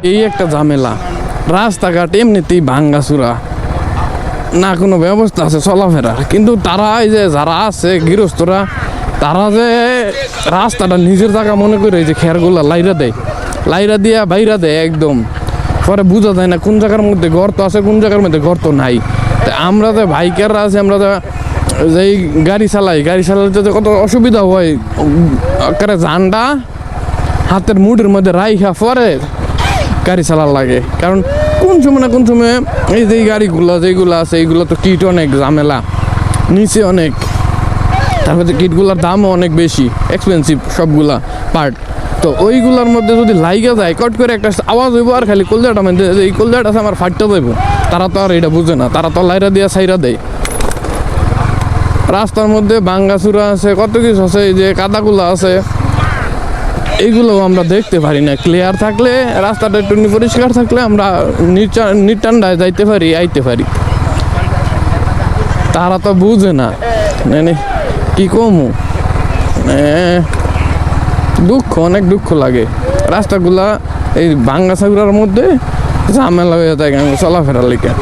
এই একটা ঝামেলা, রাস্তাঘাট এমনিতেই ভাঙ্গাচুরা, না কোনো ব্যবস্থা আছে চলাফেরার। কিন্তু তারা এই যে যারা আছে গৃহস্থরা, তারা যে রাস্তাটা নিজের জায়গা মনে করে এই যে খেরগুলা লাইরা দিয়া বাইরা দেয় একদম, পরে বোঝা যায় না কোন জায়গার মধ্যে গর্ত আছে কোন জায়গার মধ্যে গর্ত নাই। তা আমরা যে বাইকাররা আছে, আমরা যে গাড়ি চালাইতে যে কত অসুবিধা হয়, ঝান্ডা হাতের মুঠের মধ্যে রাইখা পরে গাড়ি চালার লাগে। কারণ কোন সময় না কোন সময় এই যে গাড়িগুলো যেগুলো আছে এইগুলো তো কিট অনেক ঝামেলা, নিচে অনেক, তারপরে কিটগুলোর দামও অনেক বেশি, এক্সপেন্সিভ সবগুলা পার্ট। তো ওইগুলোর মধ্যে যদি লাইগা যায় কট করে একটা আওয়াজ হইব, আর খালি কলজাটা মানে এই কলজাটা আছে আমার ফাটতে যাইব। তারা তো আর এটা বুঝে না, তারা তো লাইরা দিয়া সাইরা দেয়। রাস্তার মধ্যে ভাঙ্গাচুরা আছে, কত কিছু আছে, এই যে কাদাগুলো আছে, এইগুলোও আমরা দেখতে পারি না। ক্লিয়ার থাকলে, রাস্তাটা একটু পরিষ্কার থাকলে আমরা নিটান্ডায় যাইতে পারি, আইতে পারি। তারা তো বুঝে না, মানে কি কমু, দুঃখ, অনেক দুঃখ লাগে। রাস্তাগুলা এই ভাঙ্গাচুরার মধ্যে ঝামেলা হয়ে থাকে চলাফেরার লিগে।